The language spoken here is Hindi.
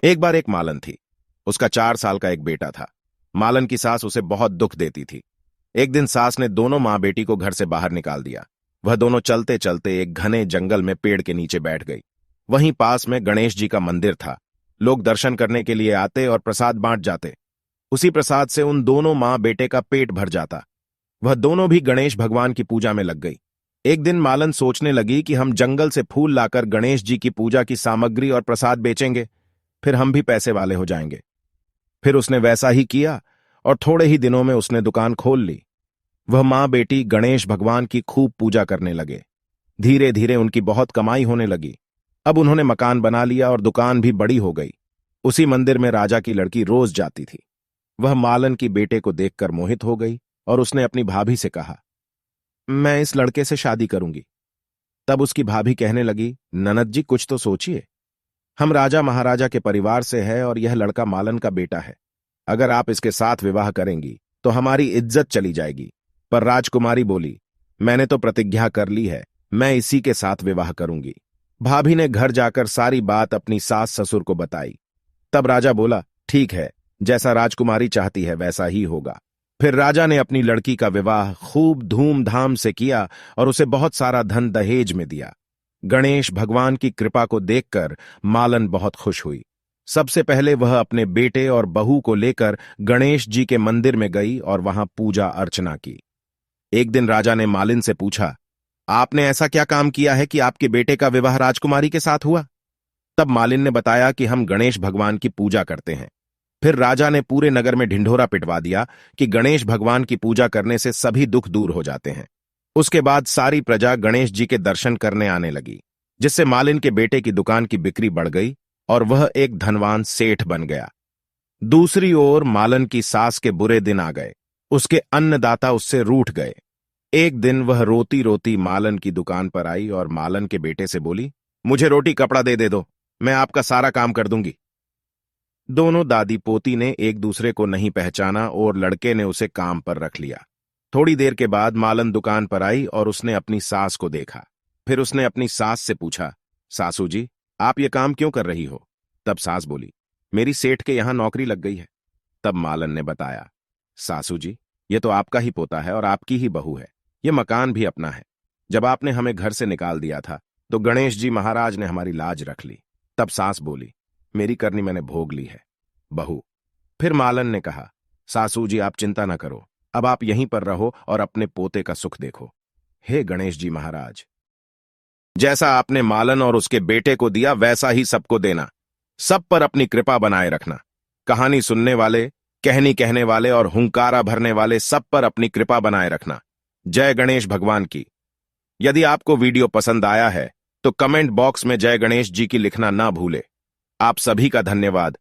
एक बार एक मालन थी। उसका 4 साल का एक बेटा था। मालन की सास उसे बहुत दुख देती थी। एक दिन सास ने दोनों माँ बेटी को घर से बाहर निकाल दिया। वह दोनों चलते चलते एक घने जंगल में पेड़ के नीचे बैठ गई। वहीं पास में गणेश जी का मंदिर था। लोग दर्शन करने के लिए आते और प्रसाद बांट जाते। उसी प्रसाद से उन दोनों माँ बेटे का पेट भर जाता। वह दोनों भी गणेश भगवान की पूजा में लग गई। एक दिन मालन सोचने लगी कि हम जंगल से फूल लाकर गणेश जी की पूजा की सामग्री और प्रसाद बेचेंगे, फिर हम भी पैसे वाले हो जाएंगे। फिर उसने वैसा ही किया और थोड़े ही दिनों में उसने दुकान खोल ली। वह माँ बेटी गणेश भगवान की खूब पूजा करने लगे। धीरे धीरे उनकी बहुत कमाई होने लगी। अब उन्होंने मकान बना लिया और दुकान भी बड़ी हो गई। उसी मंदिर में राजा की लड़की रोज जाती थी। वह मालन की बेटे को देखकर मोहित हो गई और उसने अपनी भाभी से कहा, मैं इस लड़के से शादी करूंगी। तब उसकी भाभी कहने लगी, ननद जी कुछ तो सोचिए। हम राजा महाराजा के परिवार से है और यह लड़का मालन का बेटा है। अगर आप इसके साथ विवाह करेंगी तो हमारी इज्जत चली जाएगी। पर राजकुमारी बोली, मैंने तो प्रतिज्ञा कर ली है, मैं इसी के साथ विवाह करूंगी। भाभी ने घर जाकर सारी बात अपनी सास ससुर को बताई। तब राजा बोला, ठीक है, जैसा राजकुमारी चाहती है वैसा ही होगा। फिर राजा ने अपनी लड़की का विवाह खूब धूमधाम से किया और उसे बहुत सारा धन दहेज में दिया। गणेश भगवान की कृपा को देखकर मालन बहुत खुश हुई। सबसे पहले वह अपने बेटे और बहू को लेकर गणेश जी के मंदिर में गई और वहां पूजा अर्चना की। एक दिन राजा ने मालिन से पूछा, आपने ऐसा क्या काम किया है कि आपके बेटे का विवाह राजकुमारी के साथ हुआ? तब मालिन ने बताया कि हम गणेश भगवान की पूजा करते हैं। फिर राजा ने पूरे नगर में ढिंढोरा पिटवा दिया कि गणेश भगवान की पूजा करने से सभी दुख दूर हो जाते हैं। उसके बाद सारी प्रजा गणेश जी के दर्शन करने आने लगी, जिससे मालिन के बेटे की दुकान की बिक्री बढ़ गई और वह एक धनवान सेठ बन गया। दूसरी ओर मालन की सास के बुरे दिन आ गए। उसके अन्नदाता उससे रूठ गए। एक दिन वह रोती रोती मालन की दुकान पर आई और मालन के बेटे से बोली, मुझे रोटी कपड़ा दे दो, मैं आपका सारा काम कर दूंगी। दोनों दादी पोती ने एक दूसरे को नहीं पहचाना और लड़के ने उसे काम पर रख लिया। थोड़ी देर के बाद मालन दुकान पर आई और उसने अपनी सास को देखा। फिर उसने अपनी सास से पूछा, सासू जी, आप ये काम क्यों कर रही हो? तब सास बोली, मेरी सेठ के यहां नौकरी लग गई है। तब मालन ने बताया, सासू जी, ये तो आपका ही पोता है और आपकी ही बहू है। ये मकान भी अपना है। जब आपने हमें घर से निकाल दिया था तो गणेश जी महाराज ने हमारी लाज रख ली। तब सास बोली, मेरी करनी मैंने भोग ली है, बहू। फिर मालन ने कहा, सासू जी आप चिंता न करो, अब आप यहीं पर रहो और अपने पोते का सुख देखो। हे गणेश जी महाराज, जैसा आपने मालन और उसके बेटे को दिया वैसा ही सबको देना। सब पर अपनी कृपा बनाए रखना। कहानी सुनने वाले, कहनी कहने वाले और हुंकारा भरने वाले सब पर अपनी कृपा बनाए रखना। जय गणेश भगवान की। यदि आपको वीडियो पसंद आया है तो कमेंट बॉक्स में जय गणेश जी की लिखना ना भूले। आप सभी का धन्यवाद।